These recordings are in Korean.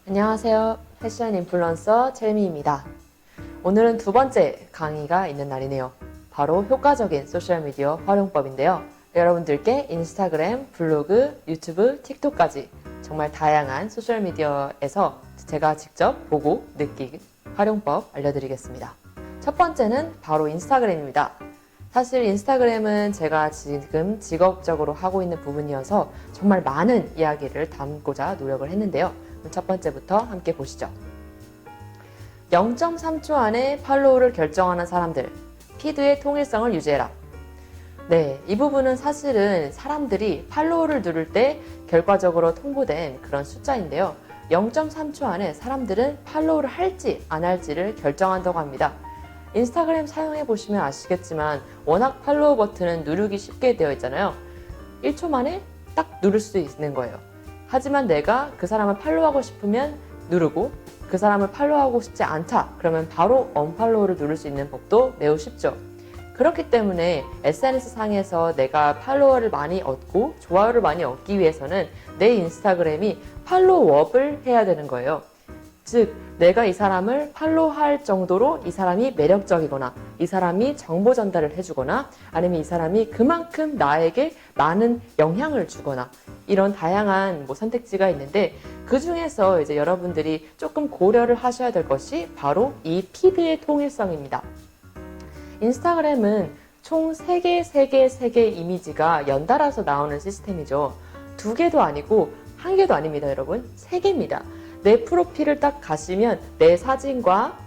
안녕하세요. 패션 인플루언서 첼미입니다. 오늘은 두 번째 강의가 있는 날이네요. 바로 효과적인 소셜미디어 활용법인데요. 여러분들께 인스타그램, 블로그, 유튜브, 틱톡까지 정말 다양한 소셜미디어에서 제가 직접 보고 느낀 활용법 알려드리겠습니다. 첫 번째는 바로 인스타그램입니다. 사실 인스타그램은 제가 지금 직업적으로 하고 있는 부분이어서 정말 많은 이야기를 담고자 노력을 했는데요. 첫 번째부터 함께 보시죠. 0.3초 안에 팔로우를 결정하는 사람들, 피드의 통일성을 유지해라. 네, 이 부분은 사실은 사람들이 팔로우를 누를 때 결과적으로 통보된 그런 숫자인데요. 0.3초 안에 사람들은 팔로우를 할지 안 할지를 결정한다고 합니다. 인스타그램 사용해 보시면 아시겠지만 워낙 팔로우 버튼은 누르기 쉽게 되어 있잖아요. 1초 만에 딱 누를 수 있는 거예요. 하지만 내가 그 사람을 팔로우하고 싶으면 누르고 그 사람을 팔로우하고 싶지 않다 그러면 바로 언팔로우를 누를 수 있는 법도 매우 쉽죠. 그렇기 때문에 SNS 상에서 내가 팔로워를 많이 얻고 좋아요를 많이 얻기 위해서는 내 인스타그램이 팔로우업을 해야 되는 거예요. 즉 내가 이 사람을 팔로우할 정도로 이 사람이 매력적이거나 이 사람이 정보 전달을 해주거나 아니면 이 사람이 그만큼 나에게 많은 영향을 주거나 이런 다양한 선택지가 있는데 그 중에서 이제 여러분들이 조금 고려를 하셔야 될 것이 바로 이 피드의 통일성입니다. 인스타그램은 총 3개 이미지가 연달아서 나오는 시스템이죠. 2개도 아니고 1개도 아닙니다, 여러분. 3개입니다. 내 프로필을 딱 가시면 내 사진과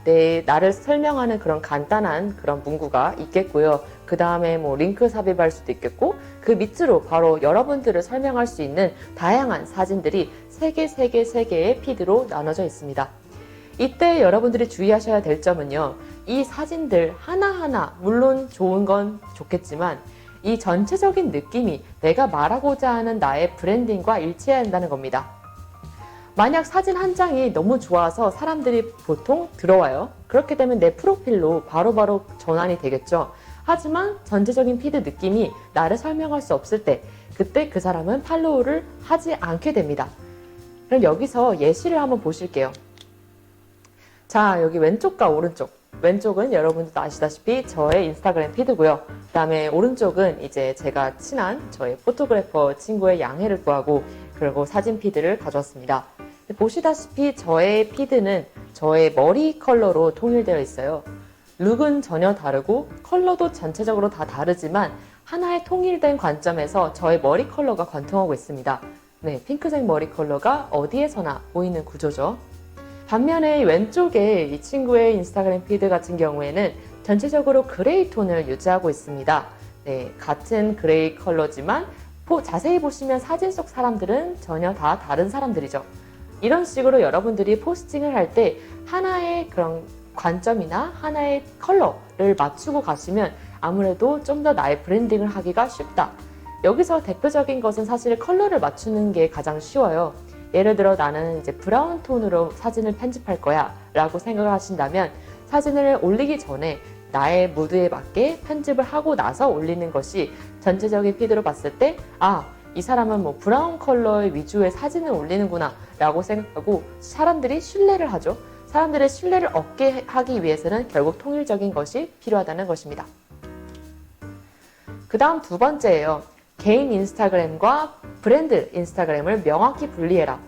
나를 설명하는 그런 간단한 그런 문구가 있겠고요. 그 다음에 링크 삽입할 수도 있겠고 그 밑으로 바로 여러분들을 설명할 수 있는 다양한 사진들이 3개의 피드로 나눠져 있습니다. 이때 여러분들이 주의하셔야 될 점은요. 이 사진들 하나하나 물론 좋은 건 좋겠지만 이 전체적인 느낌이 내가 말하고자 하는 나의 브랜딩과 일치해야 한다는 겁니다. 만약 사진 한 장이 너무 좋아서 사람들이 보통 들어와요. 그렇게 되면 내 프로필로 바로바로 전환이 되겠죠. 하지만 전체적인 피드 느낌이 나를 설명할 수 없을 때 그때 그 사람은 팔로우를 하지 않게 됩니다. 그럼 여기서 예시를 한번 보실게요. 자, 여기 왼쪽과 오른쪽. 왼쪽은 여러분들도 아시다시피 저의 인스타그램 피드고요. 그 다음에 오른쪽은 이제 제가 친한 저의 포토그래퍼 친구의 양해를 구하고 그리고 사진 피드를 가져왔습니다. 보시다시피 저의 피드는 저의 머리 컬러로 통일되어 있어요. 룩은 전혀 다르고 컬러도 전체적으로 다 다르지만 하나의 통일된 관점에서 저의 머리 컬러가 관통하고 있습니다. 네, 핑크색 머리 컬러가 어디에서나 보이는 구조죠. 반면에 왼쪽에 이 친구의 인스타그램 피드 같은 경우에는 전체적으로 그레이 톤을 유지하고 있습니다. 네, 같은 그레이 컬러지만 자세히 보시면 사진 속 사람들은 전혀 다 다른 사람들이죠. 이런 식으로 여러분들이 포스팅을 할 때 하나의 그런 관점이나 하나의 컬러를 맞추고 가시면 아무래도 좀 더 나의 브랜딩을 하기가 쉽다. 여기서 대표적인 것은 사실 컬러를 맞추는 게 가장 쉬워요. 예를 들어 나는 이제 브라운 톤으로 사진을 편집할 거야 라고 생각을 하신다면 사진을 올리기 전에 나의 무드에 맞게 편집을 하고 나서 올리는 것이 전체적인 피드로 봤을 때 이 사람은 브라운 컬러의 위주의 사진을 올리는구나 라고 생각하고 사람들이 신뢰를 하죠. 사람들의 신뢰를 얻게 하기 위해서는 결국 통일적인 것이 필요하다는 것입니다. 그 다음 두 번째예요. 개인 인스타그램과 브랜드 인스타그램을 명확히 분리해라.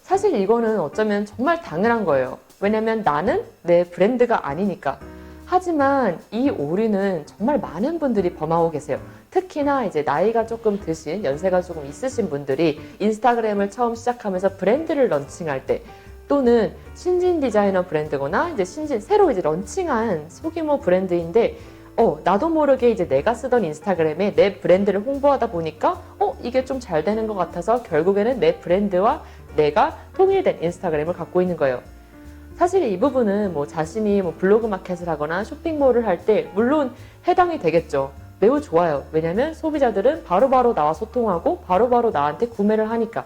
사실 이거는 어쩌면 정말 당연한 거예요. 왜냐면 나는 내 브랜드가 아니니까. 하지만 이 오류는 정말 많은 분들이 범하고 계세요. 특히나 이제 나이가 조금 드신, 연세가 조금 있으신 분들이 인스타그램을 처음 시작하면서 브랜드를 런칭할 때 또는 신진 디자이너 브랜드거나 이제 새로 이제 런칭한 소규모 브랜드인데 나도 모르게 이제 내가 쓰던 인스타그램에 내 브랜드를 홍보하다 보니까 이게 좀 잘 되는 것 같아서 결국에는 내 브랜드와 내가 통일된 인스타그램을 갖고 있는 거예요. 사실 이 부분은 자신이 블로그 마켓을 하거나 쇼핑몰을 할 때 물론 해당이 되겠죠. 매우 좋아요. 왜냐면 소비자들은 바로바로 나와 소통하고 바로바로 나한테 구매를 하니까.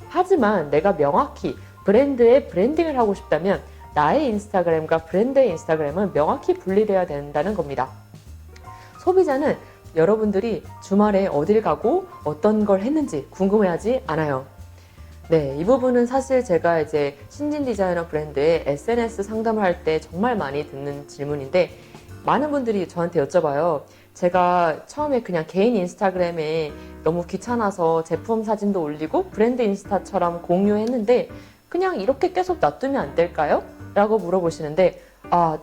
하지만 내가 명확히 브랜드의 브랜딩을 하고 싶다면 나의 인스타그램과 브랜드의 인스타그램은 명확히 분리되어야 된다는 겁니다. 소비자는 여러분들이 주말에 어딜 가고 어떤 걸 했는지 궁금해하지 않아요. 네, 이 부분은 사실 제가 이제 신진 디자이너 브랜드의 SNS 상담을 할 때 정말 많이 듣는 질문인데 많은 분들이 저한테 여쭤봐요. 제가 처음에 그냥 개인 인스타그램에 너무 귀찮아서 제품 사진도 올리고 브랜드 인스타처럼 공유했는데 그냥 이렇게 계속 놔두면 안 될까요? 라고 물어보시는데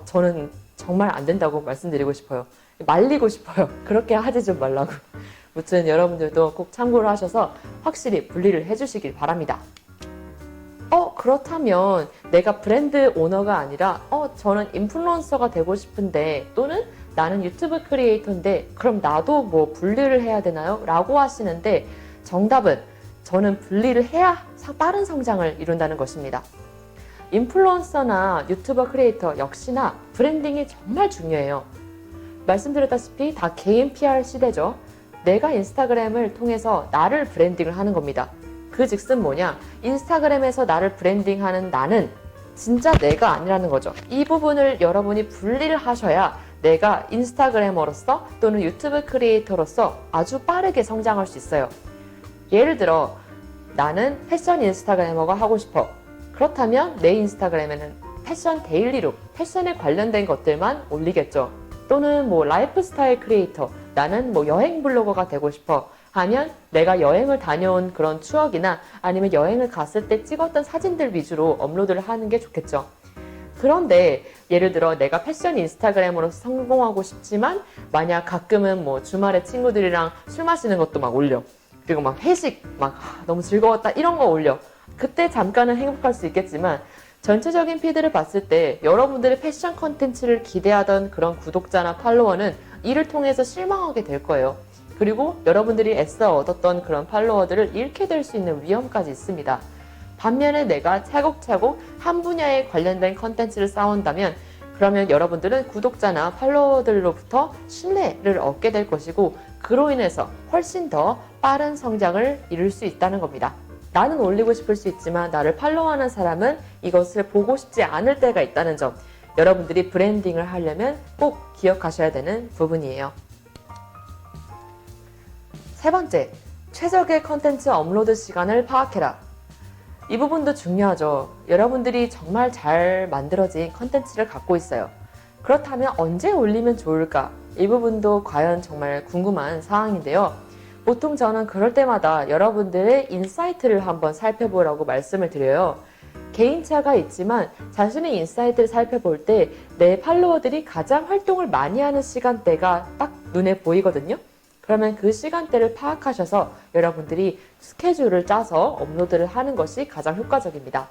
저는 정말 안 된다고 말씀드리고 싶어요. 말리고 싶어요. 그렇게 하지 좀 말라고. 무튼 여러분들도 꼭 참고를 하셔서 확실히 분리를 해주시길 바랍니다. 그렇다면 내가 브랜드 오너가 아니라 저는 인플루언서가 되고 싶은데 또는 나는 유튜브 크리에이터인데 그럼 나도 뭐 분리를 해야 되나요? 라고 하시는데 정답은 저는 분리를 해야 빠른 성장을 이룬다는 것입니다. 인플루언서나 유튜버 크리에이터 역시나 브랜딩이 정말 중요해요. 말씀드렸다시피 다 개인 PR 시대죠. 내가 인스타그램을 통해서 나를 브랜딩을 하는 겁니다. 그 즉슨 뭐냐? 인스타그램에서 나를 브랜딩하는 나는 진짜 내가 아니라는 거죠. 이 부분을 여러분이 분리를 하셔야 내가 인스타그래머로서 또는 유튜브 크리에이터로서 아주 빠르게 성장할 수 있어요. 예를 들어 나는 패션 인스타그래머가 하고 싶어. 그렇다면 내 인스타그램에는 패션 데일리룩, 패션에 관련된 것들만 올리겠죠. 또는 뭐 라이프 스타일 크리에이터, 나는 뭐 여행 블로거가 되고 싶어 하면 내가 여행을 다녀온 그런 추억이나 아니면 여행을 갔을 때 찍었던 사진들 위주로 업로드를 하는 게 좋겠죠. 그런데 예를 들어 내가 패션 인스타그래머로서 성공하고 싶지만 만약 가끔은 뭐 주말에 친구들이랑 술 마시는 것도 막 올려. 그리고 막 회식 막 너무 즐거웠다 이런 거 올려. 그때 잠깐은 행복할 수 있겠지만 전체적인 피드를 봤을 때 여러분들의 패션 컨텐츠를 기대하던 그런 구독자나 팔로워는 이를 통해서 실망하게 될 거예요. 그리고 여러분들이 애써 얻었던 그런 팔로워들을 잃게 될 수 있는 위험까지 있습니다. 반면에 내가 차곡차곡 한 분야에 관련된 컨텐츠를 쌓아온다면 그러면 여러분들은 구독자나 팔로워들로부터 신뢰를 얻게 될 것이고 그로 인해서 훨씬 더 빠른 성장을 이룰 수 있다는 겁니다. 나는 올리고 싶을 수 있지만 나를 팔로우하는 사람은 이것을 보고 싶지 않을 때가 있다는 점 여러분들이 브랜딩을 하려면 꼭 기억하셔야 되는 부분이에요. 세 번째, 최적의 컨텐츠 업로드 시간을 파악해라. 이 부분도 중요하죠. 여러분들이 정말 잘 만들어진 컨텐츠를 갖고 있어요. 그렇다면 언제 올리면 좋을까? 이 부분도 과연 정말 궁금한 사항인데요. 보통 저는 그럴 때마다 여러분들의 인사이트를 한번 살펴보라고 말씀을 드려요. 개인차가 있지만 자신의 인사이트를 살펴볼 때 내 팔로워들이 가장 활동을 많이 하는 시간대가 딱 눈에 보이거든요. 그러면 그 시간대를 파악하셔서 여러분들이 스케줄을 짜서 업로드를 하는 것이 가장 효과적입니다.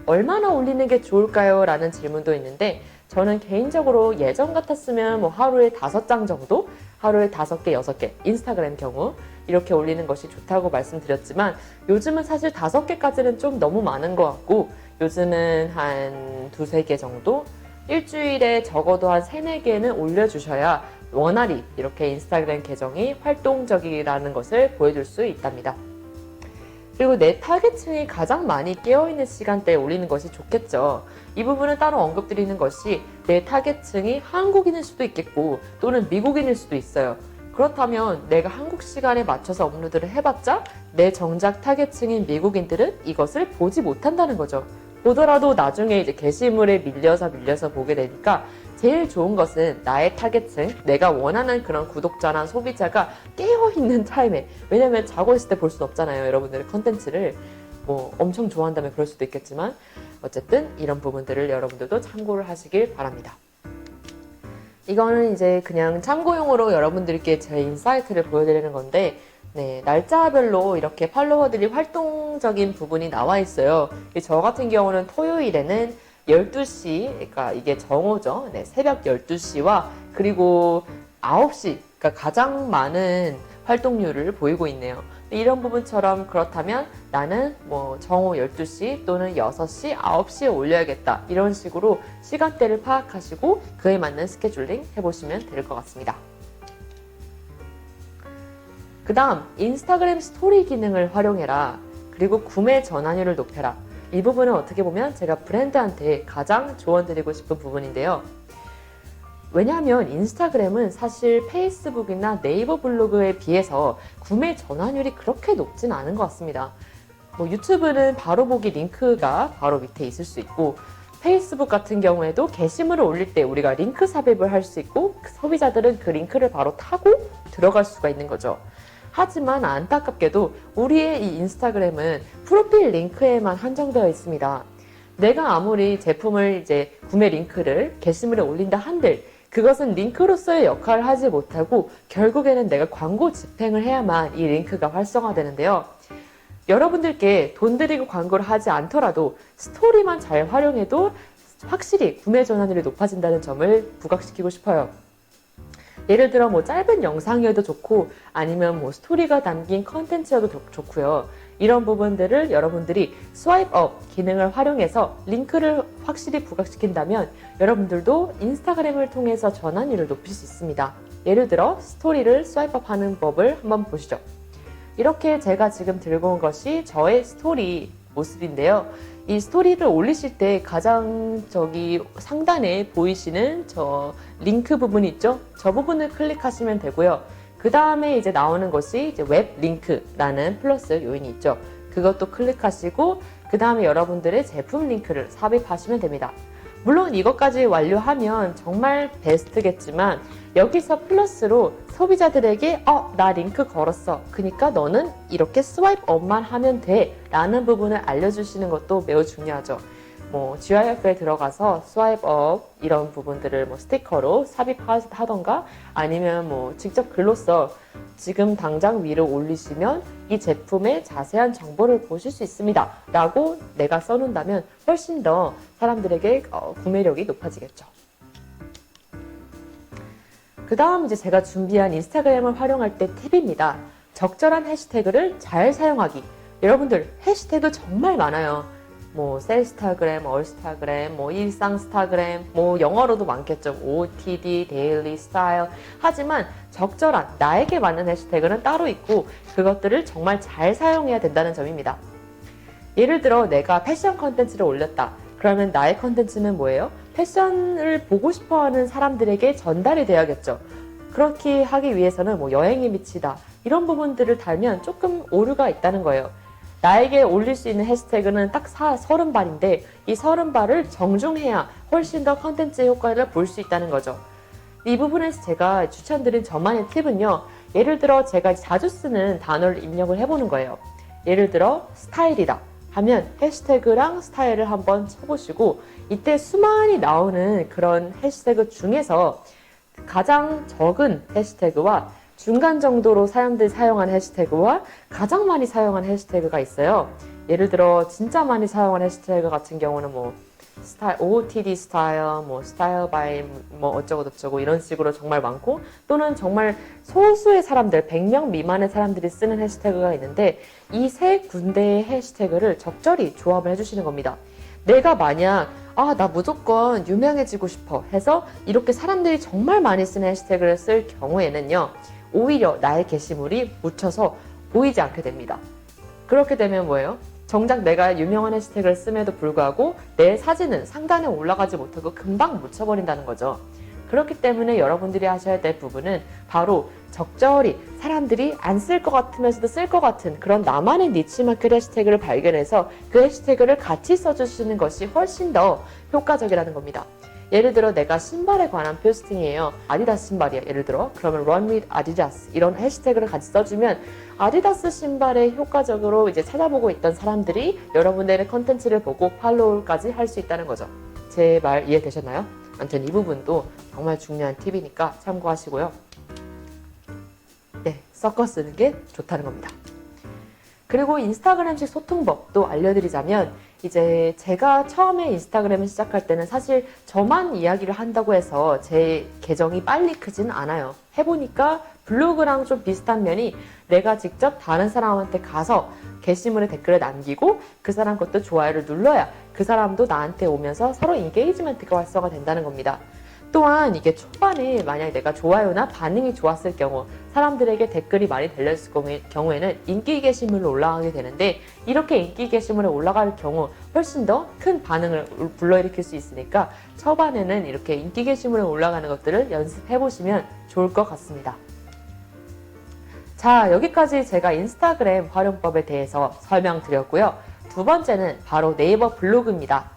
얼마나 올리는 게 좋을까요? 라는 질문도 있는데 저는 개인적으로 예전 같았으면 뭐 하루에 5장 정도? 하루에 5개, 6개, 인스타그램 경우 이렇게 올리는 것이 좋다고 말씀드렸지만 요즘은 사실 5개까지는 좀 너무 많은 것 같고 요즘은 한 2-3개 정도? 일주일에 적어도 한 3-4개는 올려주셔야 원활히 이렇게 인스타그램 계정이 활동적이라는 것을 보여줄 수 있답니다. 그리고 내 타겟층이 가장 많이 깨어있는 시간대에 올리는 것이 좋겠죠. 이 부분은 따로 언급드리는 것이 내 타겟층이 한국인일 수도 있겠고 또는 미국인일 수도 있어요. 그렇다면 내가 한국 시간에 맞춰서 업로드를 해봤자 내 정작 타겟층인 미국인들은 이것을 보지 못한다는 거죠. 보더라도 나중에 이제 게시물에 밀려서 보게 되니까 제일 좋은 것은 나의 타겟층, 내가 원하는 그런 구독자나 소비자가 깨어있는 타임에 왜냐면 자고 있을 때 볼 수는 없잖아요. 여러분들의 컨텐츠를 뭐 엄청 좋아한다면 그럴 수도 있겠지만 어쨌든 이런 부분들을 여러분들도 참고를 하시길 바랍니다. 이거는 이제 그냥 참고용으로 여러분들께 제 인사이트를 보여드리는 건데 네, 날짜별로 이렇게 팔로워들이 활동적인 부분이 나와 있어요. 저 같은 경우는 토요일에는 12시, 그러니까 이게 정오죠. 네, 새벽 12시와 그리고 9시, 그러니까 가장 많은 활동률을 보이고 있네요. 이런 부분처럼 그렇다면 나는 뭐 정오 12시 또는 6시, 9시에 올려야겠다. 이런 식으로 시간대를 파악하시고 그에 맞는 스케줄링 해보시면 될 것 같습니다. 그 다음 인스타그램 스토리 기능을 활용해라. 그리고 구매 전환율을 높여라. 이 부분은 어떻게 보면 제가 브랜드한테 가장 조언드리고 싶은 부분인데요. 왜냐하면 인스타그램은 사실 페이스북이나 네이버 블로그에 비해서 구매 전환율이 그렇게 높진 않은 것 같습니다. 뭐 유튜브는 바로 보기 링크가 바로 밑에 있을 수 있고, 페이스북 같은 경우에도 게시물을 올릴 때 우리가 링크 삽입을 할 수 있고, 소비자들은 그 링크를 바로 타고 들어갈 수가 있는 거죠. 하지만 안타깝게도 우리의 이 인스타그램은 프로필 링크에만 한정되어 있습니다. 내가 아무리 제품을 이제 구매 링크를 게시물에 올린다 한들 그것은 링크로서의 역할을 하지 못하고 결국에는 내가 광고 집행을 해야만 이 링크가 활성화되는데요. 여러분들께 돈 들이고 광고를 하지 않더라도 스토리만 잘 활용해도 확실히 구매 전환율이 높아진다는 점을 부각시키고 싶어요. 예를 들어 뭐 짧은 영상이어도 좋고 아니면 뭐 스토리가 담긴 컨텐츠여도 좋고요. 이런 부분들을 여러분들이 스와이프 업 기능을 활용해서 링크를 확실히 부각시킨다면 여러분들도 인스타그램을 통해서 전환율을 높일 수 있습니다. 예를 들어 스토리를 스와이프 업 하는 법을 한번 보시죠. 이렇게 제가 지금 들고 온 것이 저의 스토리 모습인데요. 이 스토리를 올리실 때 가장 상단에 보이시는 저 링크 부분이 있죠? 저 부분을 클릭하시면 되고요. 그 다음에 이제 나오는 것이 이제 웹 링크라는 플러스 요인이 있죠. 그것도 클릭하시고 그 다음에 여러분들의 제품 링크를 삽입하시면 됩니다. 물론 이것까지 완료하면 정말 베스트겠지만 여기서 플러스로 소비자들에게 나 링크 걸었어. 그러니까 너는 이렇게 스와이프 업만 하면 돼. 라는 부분을 알려주시는 것도 매우 중요하죠. 뭐 GIF에 들어가서 스와이프 업 이런 부분들을 뭐 스티커로 삽입하던가 아니면 뭐 직접 글로써 지금 당장 위로 올리시면 이 제품의 자세한 정보를 보실 수 있습니다. 라고 내가 써놓는다면 훨씬 더 사람들에게 구매력이 높아지겠죠. 그 다음 이제 제가 준비한 인스타그램을 활용할 때 팁입니다. 적절한 해시태그를 잘 사용하기. 여러분들 해시태그 정말 많아요. 뭐 셀스타그램, 얼스타그램, 뭐 일상스타그램, 뭐 영어로도 많겠죠. OTD, 데일리, 스타일. 하지만 적절한 나에게 맞는 해시태그는 따로 있고 그것들을 정말 잘 사용해야 된다는 점입니다. 예를 들어 내가 패션 컨텐츠를 올렸다. 그러면 나의 컨텐츠는 뭐예요? 패션을 보고 싶어하는 사람들에게 전달이 돼야겠죠. 그렇게 하기 위해서는 뭐 여행에 미치다 이런 부분들을 달면 조금 오류가 있다는 거예요. 나에게 올릴 수 있는 해시태그는 딱 30발인데 이 30발을 정중해야 훨씬 더 컨텐츠의 효과를 볼 수 있다는 거죠. 이 부분에서 제가 추천드린 저만의 팁은요. 예를 들어 제가 자주 쓰는 단어를 입력을 해보는 거예요. 예를 들어 스타일이다 하면 해시태그랑 스타일을 한번 쳐보시고 이때 수많이 나오는 그런 해시태그 중에서 가장 적은 해시태그와 중간 정도로 사람들이 사용한 해시태그와 가장 많이 사용한 해시태그가 있어요. 예를 들어 진짜 많이 사용한 해시태그 같은 경우는 뭐 스타일, OOTD 스타일, 뭐 스타일 바이 뭐 어쩌고저쩌고 이런 식으로 정말 많고 또는 정말 소수의 사람들, 100명 미만의 사람들이 쓰는 해시태그가 있는데 이 세 군데의 해시태그를 적절히 조합을 해주시는 겁니다. 내가 만약 나 무조건 유명해지고 싶어 해서 이렇게 사람들이 정말 많이 쓰는 해시태그를 쓸 경우에는요. 오히려 나의 게시물이 묻혀서 보이지 않게 됩니다. 그렇게 되면 뭐예요? 정작 내가 유명한 해시태그를 씀에도 불구하고 내 사진은 상단에 올라가지 못하고 금방 묻혀버린다는 거죠. 그렇기 때문에 여러분들이 하셔야 될 부분은 바로 적절히 사람들이 안 쓸 것 같으면서도 쓸 것 같은 그런 나만의 니치마켓 해시태그를 발견해서 그 해시태그를 같이 써주시는 것이 훨씬 더 효과적이라는 겁니다. 예를 들어 내가 신발에 관한 포스팅이에요. 아디다스 신발이야. 예를 들어 그러면 run with adidas 이런 해시태그를 같이 써주면 아디다스 신발에 효과적으로 이제 찾아보고 있던 사람들이 여러분들의 컨텐츠를 보고 팔로우까지 할 수 있다는 거죠. 제 말 이해되셨나요? 아무튼 이 부분도 정말 중요한 팁이니까 참고하시고요. 네, 섞어 쓰는 게 좋다는 겁니다. 그리고 인스타그램식 소통법도 알려드리자면 이제 제가 처음에 인스타그램을 시작할 때는 사실 저만 이야기를 한다고 해서 제 계정이 빨리 크지는 않아요. 해보니까 블로그랑 좀 비슷한 면이 내가 직접 다른 사람한테 가서 게시물에 댓글을 남기고 그 사람 것도 좋아요를 눌러야 그 사람도 나한테 오면서 서로 인게이지먼트가 활성화 된다는 겁니다. 또한 이게 초반에 만약 내가 좋아요나 반응이 좋았을 경우 사람들에게 댓글이 많이 달렸을 경우에는 인기 게시물로 올라가게 되는데 이렇게 인기 게시물에 올라갈 경우 훨씬 더 큰 반응을 불러일으킬 수 있으니까 초반에는 이렇게 인기 게시물에 올라가는 것들을 연습해 보시면 좋을 것 같습니다. 자, 여기까지 제가 인스타그램 활용법에 대해서 설명드렸고요. 두 번째는 바로 네이버 블로그입니다.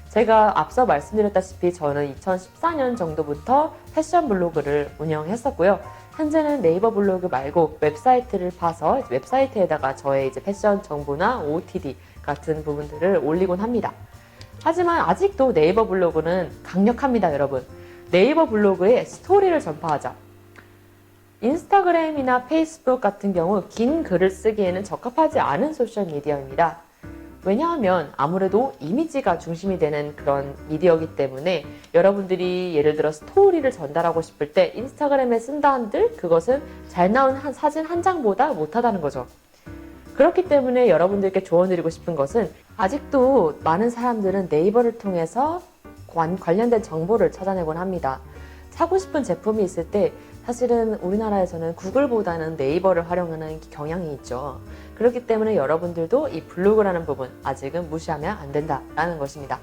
제가 앞서 말씀드렸다시피 저는 2014년 정도부터 패션 블로그를 운영했었고요. 현재는 네이버 블로그 말고 웹사이트를 파서 웹사이트에다가 저의 이제 패션 정보나 OOTD 같은 부분들을 올리곤 합니다. 하지만 아직도 네이버 블로그는 강력합니다, 여러분. 네이버 블로그에 스토리를 전파하자. 인스타그램이나 페이스북 같은 경우 긴 글을 쓰기에는 적합하지 않은 소셜미디어입니다. 왜냐하면 아무래도 이미지가 중심이 되는 그런 미디어이기 때문에 여러분들이 예를 들어 스토리를 전달하고 싶을 때 인스타그램에 쓴다 한들 그것은 잘 나온 사진 한 장보다 못하다는 거죠. 그렇기 때문에 여러분들께 조언드리고 싶은 것은 아직도 많은 사람들은 네이버를 통해서 관련된 정보를 찾아내곤 합니다. 사고 싶은 제품이 있을 때 사실은 우리나라에서는 구글보다는 네이버를 활용하는 경향이 있죠. 그렇기 때문에 여러분들도 이 블로그라는 부분 아직은 무시하면 안 된다라는 것입니다.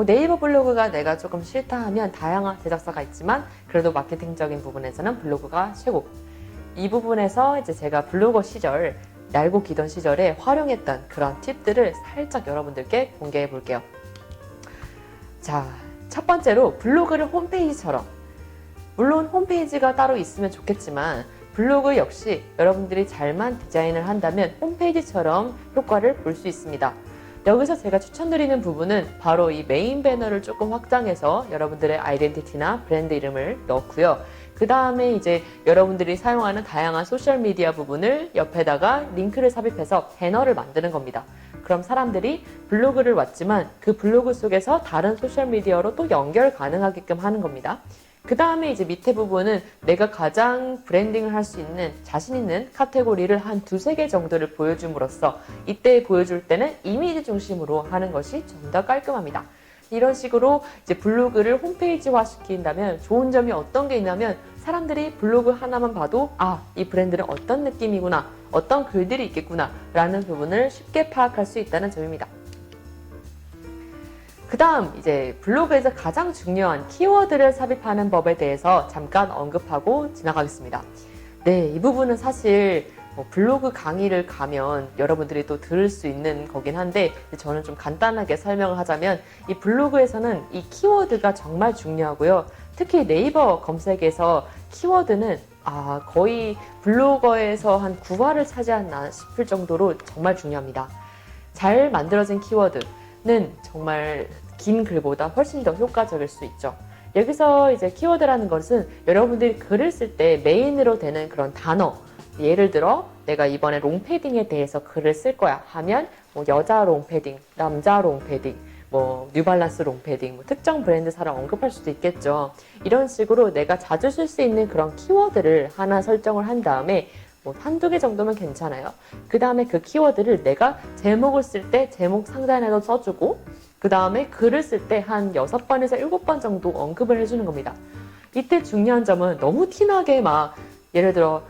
네이버 블로그가 내가 조금 싫다 하면 다양한 제작사가 있지만 그래도 마케팅적인 부분에서는 블로그가 최고. 이 부분에서 이제 제가 블로거 시절, 날고 기던 시절에 활용했던 그런 팁들을 살짝 여러분들께 공개해 볼게요. 자, 첫 번째로 블로그를 홈페이지처럼, 물론 홈페이지가 따로 있으면 좋겠지만 블로그 역시 여러분들이 잘만 디자인을 한다면 홈페이지처럼 효과를 볼 수 있습니다. 여기서 제가 추천드리는 부분은 바로 이 메인 배너를 조금 확장해서 여러분들의 아이덴티티나 브랜드 이름을 넣고요. 그 다음에 이제 여러분들이 사용하는 다양한 소셜미디어 부분을 옆에다가 링크를 삽입해서 배너를 만드는 겁니다. 그럼 사람들이 블로그를 왔지만 그 블로그 속에서 다른 소셜미디어로 또 연결 가능하게끔 하는 겁니다. 그 다음에 이제 밑에 부분은 내가 가장 브랜딩을 할 수 있는 자신 있는 카테고리를 한 두세 개 정도를 보여줌으로써 이때 보여줄 때는 이미지 중심으로 하는 것이 좀 더 깔끔합니다. 이런 식으로 이제 블로그를 홈페이지화 시킨다면 좋은 점이 어떤 게 있냐면 사람들이 블로그 하나만 봐도 이 브랜드는 어떤 느낌이구나, 어떤 글들이 있겠구나 라는 부분을 쉽게 파악할 수 있다는 점입니다. 그 다음 이제 블로그에서 가장 중요한 키워드를 삽입하는 법에 대해서 잠깐 언급하고 지나가겠습니다. 네, 이 부분은 사실 블로그 강의를 가면 여러분들이 또 들을 수 있는 거긴 한데 저는 좀 간단하게 설명을 하자면 이 블로그에서는 이 키워드가 정말 중요하고요. 특히 네이버 검색에서 키워드는 거의 블로거에서 한 9화를 차지한나 싶을 정도로 정말 중요합니다. 잘 만들어진 키워드는 정말 긴 글보다 훨씬 더 효과적일 수 있죠. 여기서 이제 키워드라는 것은 여러분들이 글을 쓸 때 메인으로 되는 그런 단어, 예를 들어 내가 이번에 롱패딩에 대해서 글을 쓸 거야 하면 여자 롱패딩, 남자 롱패딩, 뉴발란스 롱패딩, 특정 브랜드사를 언급할 수도 있겠죠. 이런 식으로 내가 자주 쓸 수 있는 그런 키워드를 하나 설정을 한 다음에 한두 개 정도면 괜찮아요. 그 다음에 그 키워드를 내가 제목을 쓸 때 제목 상단에도 써주고 그 다음에 글을 쓸 때 한 6번에서 7번 정도 언급을 해주는 겁니다. 이때 중요한 점은 너무 티나게 예를 들어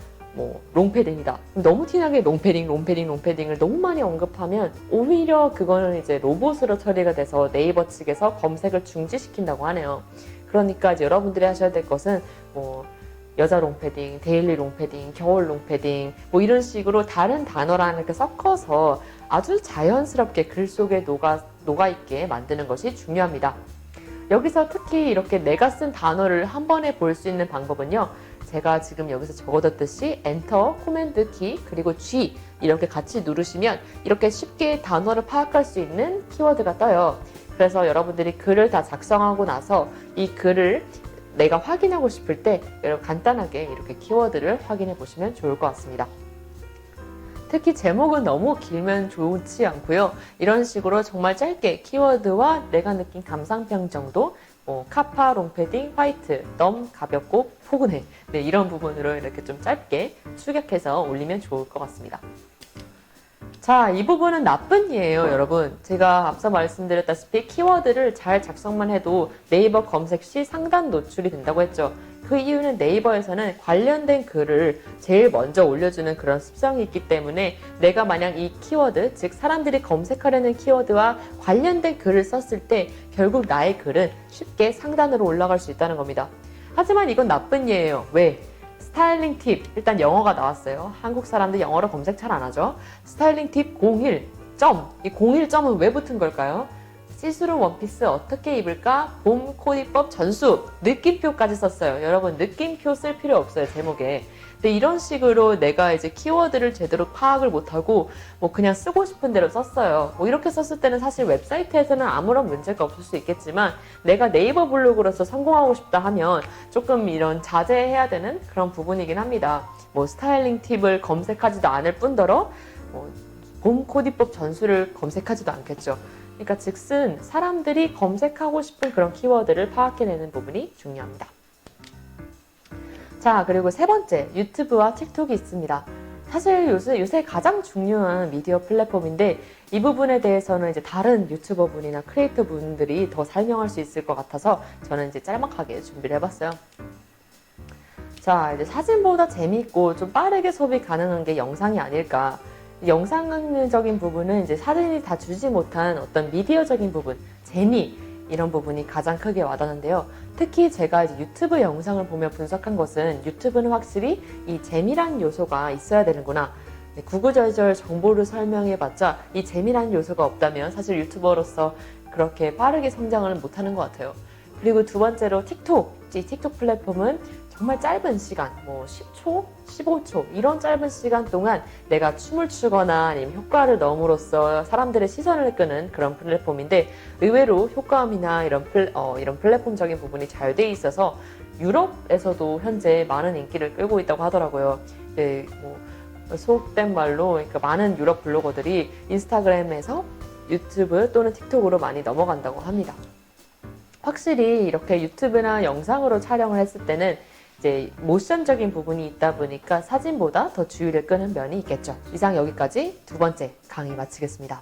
롱패딩이다. 너무 티나게 롱패딩을 너무 많이 언급하면 오히려 그거는 이제 로봇으로 처리가 돼서 네이버 측에서 검색을 중지시킨다고 하네요. 그러니까 이제 여러분들이 하셔야 될 것은 여자 롱패딩, 데일리 롱패딩, 겨울 롱패딩 이런 식으로 다른 단어랑 이렇게 섞어서 아주 자연스럽게 글 속에 녹아있게 만드는 것이 중요합니다. 여기서 특히 이렇게 내가 쓴 단어를 한 번에 볼 수 있는 방법은요. 제가 지금 여기서 적어뒀듯이 엔터, 코맨드 키, 그리고 G 이렇게 같이 누르시면 이렇게 쉽게 단어를 파악할 수 있는 키워드가 떠요. 그래서 여러분들이 글을 다 작성하고 나서 이 글을 내가 확인하고 싶을 때 간단하게 이렇게 키워드를 확인해 보시면 좋을 것 같습니다. 특히 제목은 너무 길면 좋지 않고요. 이런 식으로 정말 짧게 키워드와 내가 느낀 감상평 정도, 카파, 롱패딩, 화이트, 너무 가볍고 포근해. 네, 이런 부분으로 이렇게 좀 짧게 축약해서 올리면 좋을 것 같습니다. 자, 이 부분은 나쁜 예예요, 여러분. 제가 앞서 말씀드렸다시피 키워드를 잘 작성만 해도 네이버 검색 시 상단 노출이 된다고 했죠. 그 이유는 네이버에서는 관련된 글을 제일 먼저 올려주는 그런 습성이 있기 때문에 내가 만약 이 키워드, 즉 사람들이 검색하려는 키워드와 관련된 글을 썼을 때 결국 나의 글은 쉽게 상단으로 올라갈 수 있다는 겁니다. 하지만 이건 나쁜 예예요. 왜? 스타일링 팁, 일단 영어가 나왔어요. 한국 사람들 영어로 검색 잘 안 하죠. 스타일링 팁 01점. 이 01점은 왜 붙은 걸까요? 시스루 원피스 어떻게 입을까? 봄 코디법 전수! 느낌표까지 썼어요. 여러분, 느낌표 쓸 필요 없어요, 제목에. 근데 이런 식으로 내가 이제 키워드를 제대로 파악을 못하고 뭐 그냥 쓰고 싶은 대로 썼어요. 뭐 이렇게 썼을 때는 사실 웹사이트에서는 아무런 문제가 없을 수 있겠지만 내가 네이버 블로그로서 성공하고 싶다 하면 조금 이런 자제해야 되는 그런 부분이긴 합니다. 뭐 스타일링 팁을 검색하지도 않을 뿐더러 봄 코디법 전수를 검색하지도 않겠죠. 그러니까 즉슨 사람들이 검색하고 싶은 그런 키워드를 파악해내는 부분이 중요합니다. 자, 그리고 세 번째, 유튜브와 틱톡이 있습니다. 사실 요새 가장 중요한 미디어 플랫폼인데 이 부분에 대해서는 이제 다른 유튜버 분이나 크리에이터 분들이 더 설명할 수 있을 것 같아서 저는 이제 짤막하게 준비를 해봤어요. 자, 이제 사진보다 재미있고 좀 빠르게 소비 가능한 게 영상이 아닐까. 영상적인 부분은 이제 사진이 다 주지 못한 어떤 미디어적인 부분, 재미, 이런 부분이 가장 크게 와닿는데요. 특히 제가 이제 유튜브 영상을 보며 분석한 것은 유튜브는 확실히 이 재미란 요소가 있어야 되는구나. 구구절절 정보를 설명해봤자 이 재미란 요소가 없다면 사실 유튜버로서 그렇게 빠르게 성장을 못하는 것 같아요. 그리고 두 번째로 틱톡. 이 틱톡 플랫폼은 정말 짧은 시간, 뭐 10초, 15초 이런 짧은 시간 동안 내가 춤을 추거나 아니면 효과를 넣음으로써 사람들의 시선을 끄는 그런 플랫폼인데 의외로 효과음이나 이런 플랫폼적인 부분이 잘 돼 있어서 유럽에서도 현재 많은 인기를 끌고 있다고 하더라고요. 네, 뭐 속된 말로 그러니까 많은 유럽 블로거들이 인스타그램에서 유튜브 또는 틱톡으로 많이 넘어간다고 합니다. 확실히 이렇게 유튜브나 영상으로 촬영을 했을 때는 이제 모션적인 부분이 있다 보니까 사진보다 더 주의를 끄는 면이 있겠죠. 이상 여기까지 두 번째 강의 마치겠습니다.